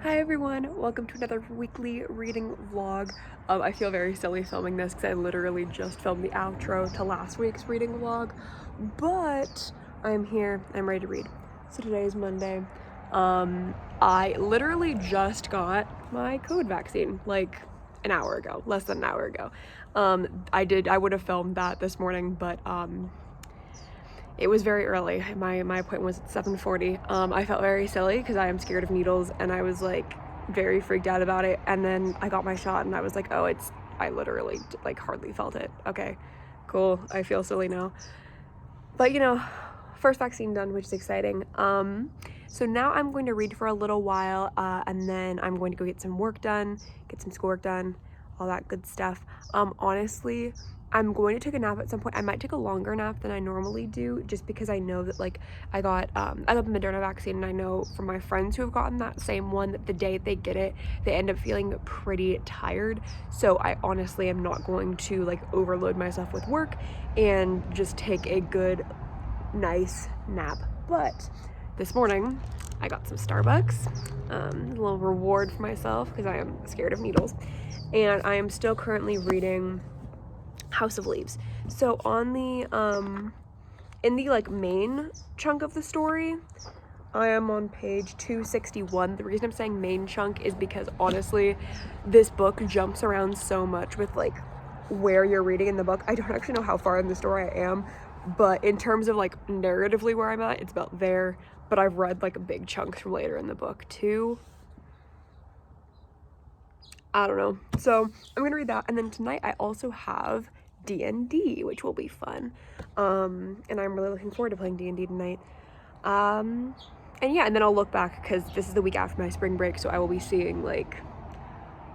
Hi everyone, welcome to another weekly reading vlog. I feel very silly filming this because I literally just filmed the outro to last week's reading vlog, but I'm here, I'm ready to read. So today is Monday. I literally just got my COVID vaccine like an hour ago, less than an hour ago. I would have filmed that this morning, but it was very early. My appointment was at 7:40. I felt very silly because I am scared of needles and I was like very freaked out about it. And then I got my shot and I was like, oh, I literally like hardly felt it. Okay, cool. I feel silly now. But you know, first vaccine done, which is exciting. So now I'm going to read for a little while and then I'm going to go get some work done, get some schoolwork done, all that good stuff. Honestly, I'm going to take a nap at some point. I might take a longer nap than I normally do just because I know that like I got the Moderna vaccine, and I know from my friends who have gotten that same one that the day they get it, they end up feeling pretty tired. So I honestly am not going to like overload myself with work and just take a good, nice nap. But this morning I got some Starbucks, a little reward for myself because I am scared of needles, and I am still currently reading House of Leaves. So on the in the like main chunk of the story, I am on page 261. The reason I'm saying main chunk is because honestly this book jumps around so much with like where you're reading in the book. I don't actually know how far in the story I am, but in terms of like narratively where I'm at, it's about there. But I've read like big chunks from later in the book too. I don't know. So I'm gonna read that, and then tonight I also have D&D, which will be fun. And I'm really looking forward to playing D&D tonight. And yeah, and then I'll look back because this is the week after my spring break, so I will be seeing like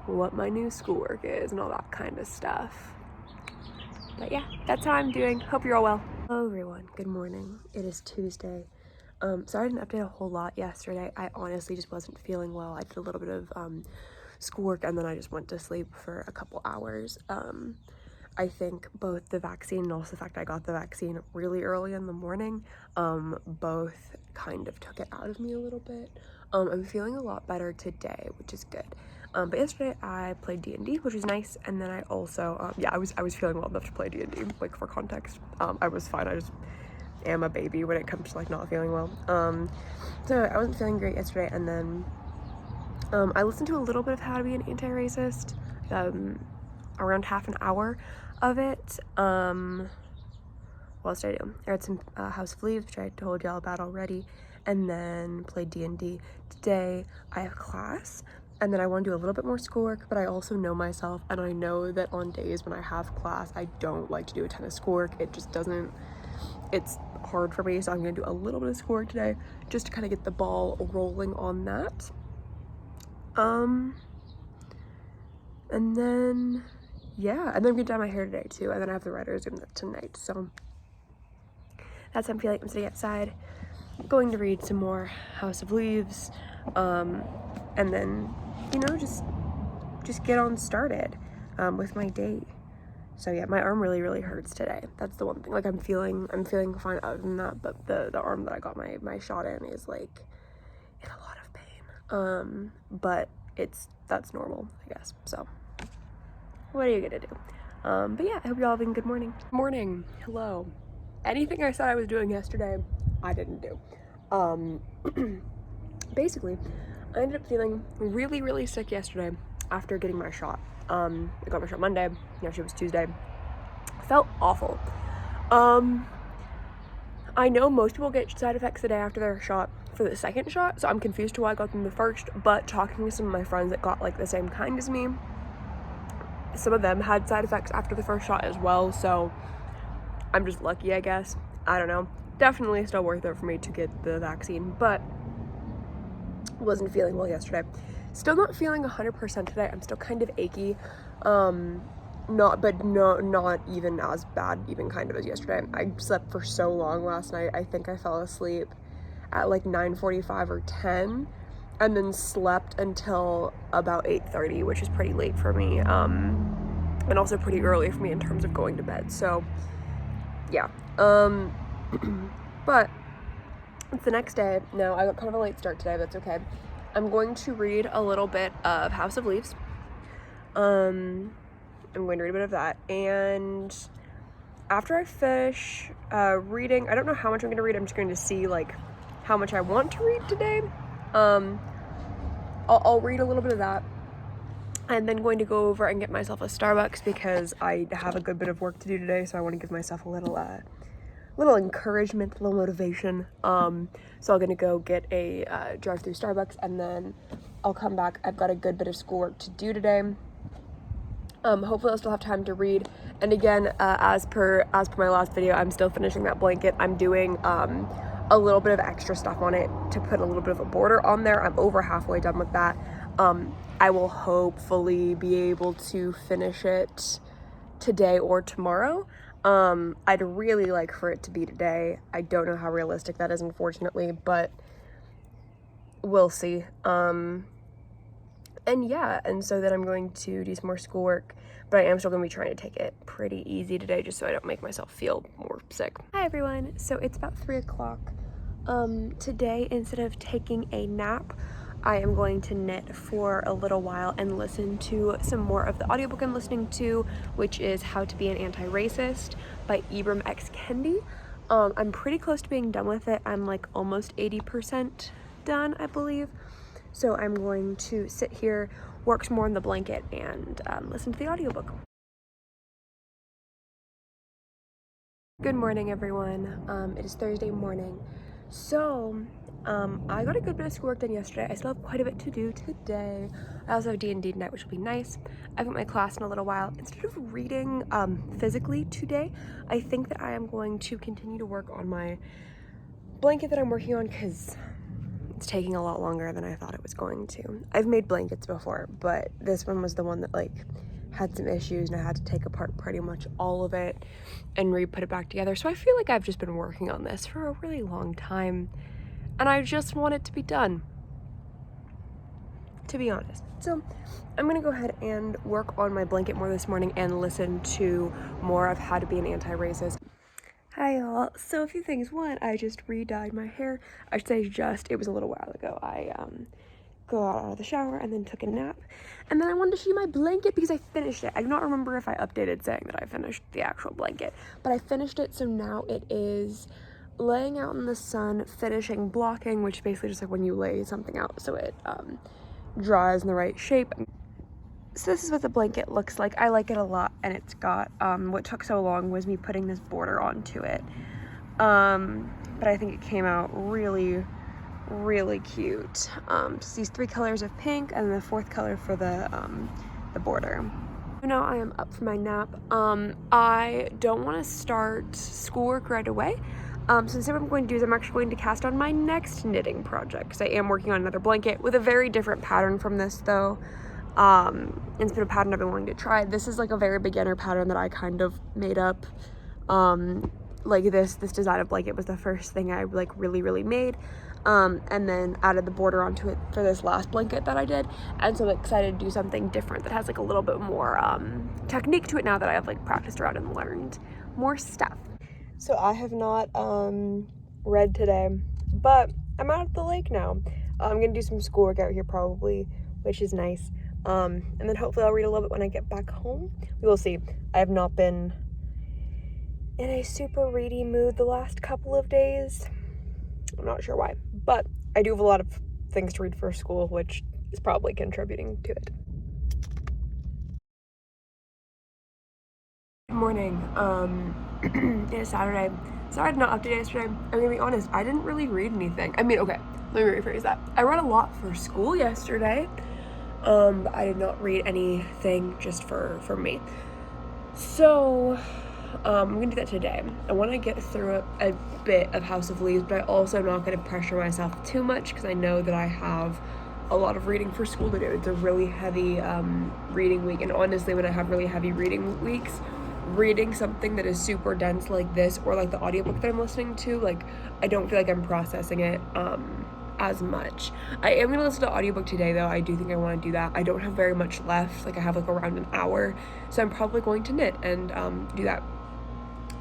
what my new schoolwork is and all that kind of stuff. But yeah, that's how I'm doing. Hope you're all well. Hello everyone, good morning. It is Tuesday. Sorry I didn't update a whole lot yesterday. I honestly just wasn't feeling well. I did a little bit of schoolwork and then I just went to sleep for a couple hours. I think both the vaccine and also the fact I got the vaccine really early in the morning, both kind of took it out of me a little bit. I'm feeling a lot better today, which is good. But yesterday I played D&D, which was nice, and then I also, yeah, I was feeling well enough to play D&D, like for context. I was fine. I just am a baby when it comes to like not feeling well. So I wasn't feeling great yesterday, and then I listened to a little bit of How to Be an Anti-Racist, around half an hour of it. What else did I do? I read some House of Leaves, which I told y'all about already, and then played D&D. Today I have class, and then I want to do a little bit more schoolwork, but I also know myself, and I know that on days when I have class, I don't like to do a ton of schoolwork. It just doesn't, it's hard for me, so I'm going to do a little bit of schoolwork today, just to kind of get the ball rolling on that. And then, yeah, and then I'm gonna dye my hair today too, and then I have the writer's room tonight, so that's how I'm feeling. I'm sitting outside, going to read some more House of Leaves, and then, you know, just get on started, with my day. So yeah, my arm really hurts today. That's the one thing, like I'm feeling fine other than that, but the arm that I got my shot in is like in a lot of pain, but that's normal, I guess, so what are you gonna do? But yeah, I hope you're all having a good morning. Morning, hello. Anything I said I was doing yesterday, I didn't do. Basically, I ended up feeling really sick yesterday after getting my shot. I got my shot Monday, yesterday was Tuesday. Felt awful. I know most people get side effects the day after their shot for the second shot, so I'm confused to why I got them the first, but talking to some of my friends that got like the same kind as me, some of them had side effects after the first shot as well, so I'm just lucky, I guess. I don't know. Definitely still worth it for me to get the vaccine, but wasn't feeling well yesterday. Still not feeling 100% today. I'm still kind of achy. Not even as bad, even kind of as yesterday. I slept for so long last night. I think I fell asleep at like 9:45 or 10, and then slept until about 8:30, which is pretty late for me, and also pretty early for me in terms of going to bed. So yeah, but it's the next day now. I got kind of a late start today, but that's okay. I'm going to read a little bit of House of Leaves. I'm going to read a bit of that, and after I finish reading, I don't know how much I'm going to read. I'm just going to see like how much I want to read today. I'll read a little bit of that. I'm then going to go over and get myself a Starbucks because I have a good bit of work to do today, so I want to give myself a little encouragement, a little motivation. So I'm gonna go get a drive-through Starbucks, and then I'll come back. I've got a good bit of schoolwork to do today. Hopefully I'll still have time to read. And again, as per my last video, I'm still finishing that blanket. I'm doing a little bit of extra stuff on it to put a little bit of a border on there. I'm over halfway done with that. I will hopefully be able to finish it today or tomorrow. I'd really like for it to be today. I don't know how realistic that is, unfortunately, but we'll see. And yeah, and so then I'm going to do some more schoolwork, but I am still gonna be trying to take it pretty easy today just so I don't make myself feel more sick. Hi everyone, so it's about 3 o'clock. Today, instead of taking a nap, I am going to knit for a little while and listen to some more of the audiobook I'm listening to, which is How to Be an Anti-Racist by Ibram X. Kendi. I'm pretty close to being done with it. I'm like almost 80% done, I believe. So I'm going to sit here, work some more on the blanket, and listen to the audiobook. Good morning, everyone. It is Thursday morning. So, I got a good bit of schoolwork done yesterday. I still have quite a bit to do today. I also have D&D tonight, which will be nice. I've got my class in a little while. Instead of reading physically today, I think that I am going to continue to work on my blanket that I'm working on because it's taking a lot longer than I thought it was going to. I've made blankets before, but this one was the one that like had some issues and I had to take apart pretty much all of it and re-put it back together. So I feel like I've just been working on this for a really long time and I just want it to be done, to be honest. So I'm gonna go ahead and work on my blanket more this morning and listen to more of How to Be an Anti-Racist. Hi y'all. So a few things. One, I just re-dyed my hair. I should say just, it was a little while ago. I got out of the shower and then took a nap, and then I wanted to show you my blanket because I finished it. I do not remember if I updated saying that I finished the actual blanket, but I finished it. So now it is laying out in the sun, finishing blocking, which is basically just like when you lay something out so it dries in the right shape. So this is what the blanket looks like. I like it a lot, and it's got what took so long was me putting this border onto it, but I think it came out really cute. Just these 3 colors of pink and the 4th color for the border. Now I am up for my nap. I don't want to start schoolwork right away. So instead what I'm going to do is I'm actually going to cast on my next knitting project because I am working on another blanket with a very different pattern from this though. It's been a pattern I've been wanting to try. This is like a very beginner pattern that I kind of made up. Like this design of blanket was the first thing I like really made. And then added the border onto it for this last blanket that I did. And so I'm excited to do something different that has like a little bit more technique to it now that I have like practiced around and learned more stuff. So I have not read today, but I'm out at the lake now. I'm gonna do some schoolwork out here probably, which is nice. And then hopefully I'll read a little bit when I get back home. We will see. I have not been in a super ready mood the last couple of days. I'm not sure why, but I do have a lot of things to read for school, which is probably contributing to it. Good morning. It is Saturday. Sorry I did not update yesterday. I'm gonna be honest, I didn't really read anything. I mean, okay, let me rephrase that. I read a lot for school yesterday, but I did not read anything just for me. So, I'm gonna do that today. I want to get through a bit of House of Leaves, but I also am not going to pressure myself too much because I know that I have a lot of reading for school to do. It's a really heavy reading week, and honestly, when I have really heavy reading weeks, reading something that is super dense like this or like the audiobook that I'm listening to, like I don't feel like I'm processing it as much. I am gonna listen to the audiobook today though. I do think I want to do that. I don't have very much left. Like I have like around an hour, so I'm probably going to knit and do that.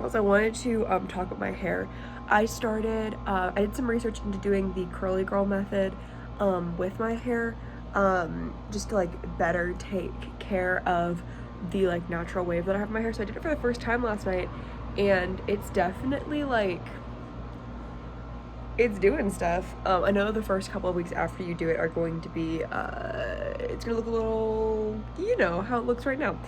Also, I wanted to talk about my hair. I did some research into doing the curly girl method. with my hair, just to like better take care of the like natural wave that I have in my hair. So I did it for the first time last night, and it's definitely like, it's doing stuff. I know the first couple of weeks after you do it are going to be, it's gonna look a little, you know, how it looks right now,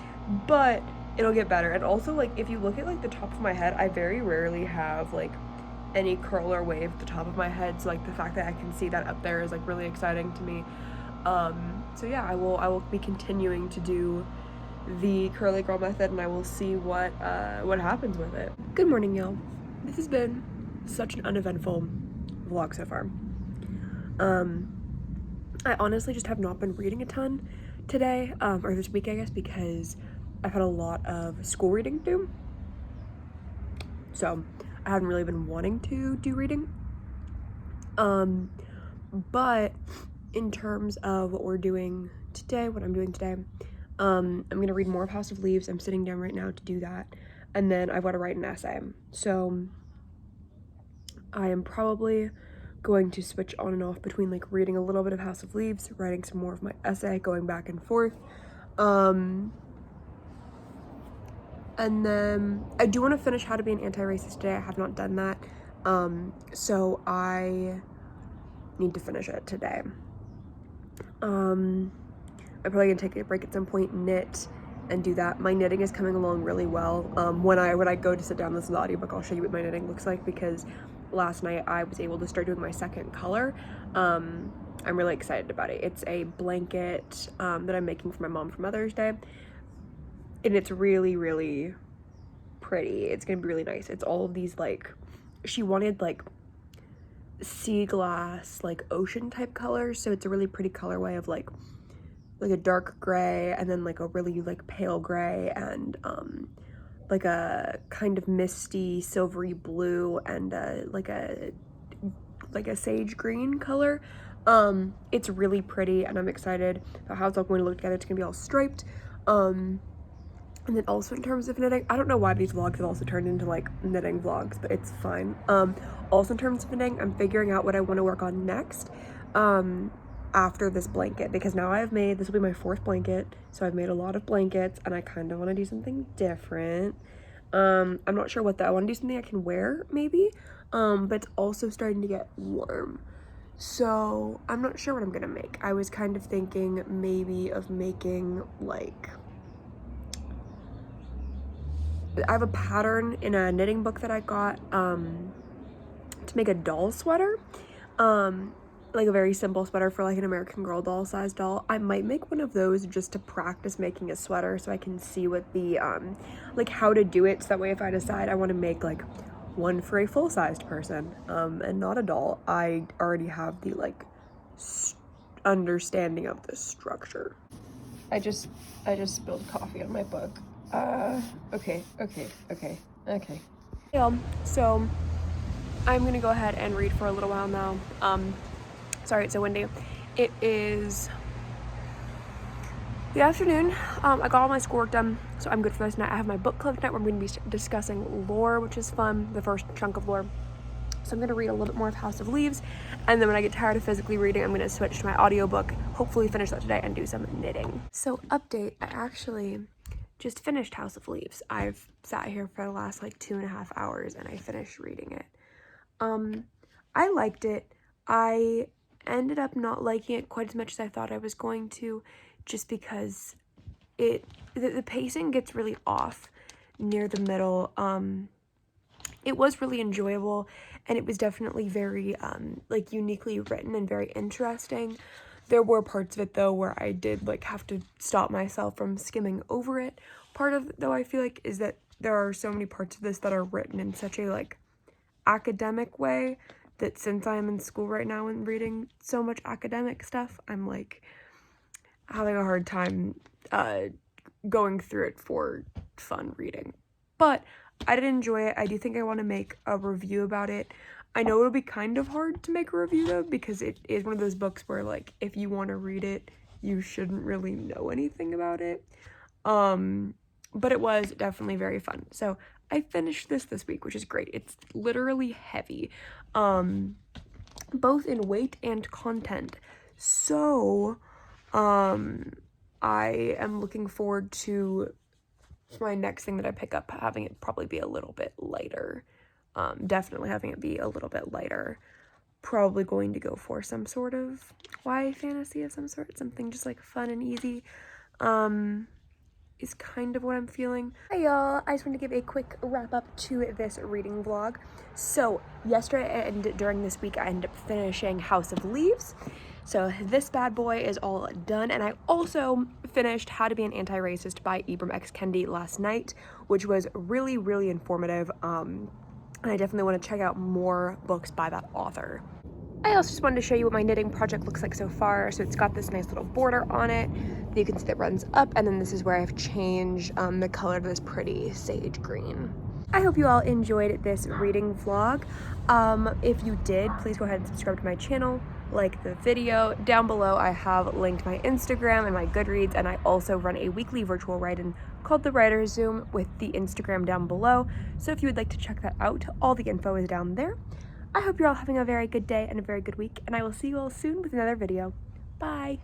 but it'll get better. And also, like, if you look at like the top of my head, I very rarely have like any curl or wave at the top of my head, so like the fact that I can see that up there is like really exciting to me. So yeah, I will be continuing to do the curly girl method, and I will see what happens with it. Good morning, y'all. This has been such an uneventful vlog so far. I honestly just have not been reading a ton today, or this week I guess, because I've had a lot of school reading to do. So I haven't really been wanting to do reading. But in terms of what I'm doing today, I'm gonna read more of House of Leaves. I'm sitting down right now to do that. And then I've got to write an essay. So I am probably going to switch on and off between like reading a little bit of House of Leaves, writing some more of my essay, going back and forth. And then I do want to finish How to Be an Anti-Racist today. I have not done that. So I need to finish it today. I'm probably gonna take a break at some point, knit, and do that. My knitting is coming along really well. When I go to sit down this audiobook, I'll show you what my knitting looks like, because last night I was able to start doing my second color. I'm really excited about it. It's a blanket that I'm making for my mom for Mother's Day, and it's really, really pretty. It's gonna be really nice. It's all of these, like, she wanted like sea glass, like ocean type colors, so it's a really pretty colorway of like a dark gray, and then like a really like pale gray, and like a kind of misty silvery blue, and like a sage green color. It's really pretty, and I'm excited about how it's all going to look together. It's gonna be all striped. And then also in terms of knitting, I don't know why these vlogs have also turned into like knitting vlogs, but it's fine. Also in terms of knitting, I'm figuring out what I want to work on next after this blanket, because now this will be my 4th blanket, so I've made a lot of blankets, and I kind of want to do something different. I'm not sure what I want to do something I can wear maybe, but it's also starting to get warm. So I'm not sure what I'm gonna make. I was kind of thinking maybe of making like, I have a pattern in a knitting book that I got to make a doll sweater, like a very simple sweater for like an American Girl doll sized doll. I might make one of those just to practice making a sweater, so I can see what the like how to do it, so that way if I decide I want to make like one for a full-sized person and not a doll, I already have the like understanding of the structure. I just spilled coffee on my book. Okay. Yeah, so I'm gonna go ahead and read for a little while now. Sorry it's so windy. It is the afternoon. I got all my schoolwork done, so I'm good for this night. I have my book club tonight where I'm gonna be discussing lore, which is fun, the first chunk of lore. So I'm gonna read a little bit more of House of Leaves, and then when I get tired of physically reading, I'm gonna switch to my audiobook, hopefully finish that today, and do some knitting. So update, I actually just finished House of Leaves. I've sat here for the last like 2.5 hours, and I finished reading it. I liked it. I ended up not liking it quite as much as I thought I was going to, just because the pacing gets really off near the middle. It was really enjoyable, and it was definitely very like uniquely written and very interesting. There were parts of it though where I did like have to stop myself from skimming over it. Part of it though, I feel like, is that there are so many parts of this that are written in such a like academic way, that since I'm in school right now and reading so much academic stuff, I'm like having a hard time going through it for fun reading. But I did enjoy it. I do think I want to make a review about it. I know it'll be kind of hard to make a review though, because it is one of those books where like if you want to read it, you shouldn't really know anything about it. But it was definitely very fun. So I finished this week, which is great. It's literally heavy. both in weight and content. So, I am looking forward to my next thing that I pick up, having it probably be a little bit lighter. Definitely having it be a little bit lighter. Probably going to go for some sort of YA fantasy of some sort, something just like fun and easy. Is kind of what I'm feeling. Hi y'all, I just want to give a quick wrap up to this reading vlog. So yesterday and during this week I ended up finishing House of Leaves. So this bad boy is all done, and I also finished How to Be an Anti-Racist by Ibram X. Kendi last night, which was really, really informative. And I definitely want to check out more books by that author. I also just wanted to show you what my knitting project looks like so far. So it's got this nice little border on it that you can see that runs up, and then this is where I've changed the color to this pretty sage green. I hope you all enjoyed this reading vlog. If you did, please go ahead and subscribe to my channel, like the video. Down below I have linked my Instagram and my Goodreads, and I also run a weekly virtual write-in called the Writer's Zoom with the Instagram down below. So if you would like to check that out, all the info is down there. I hope you're all having a very good day and a very good week, and I will see you all soon with another video. Bye!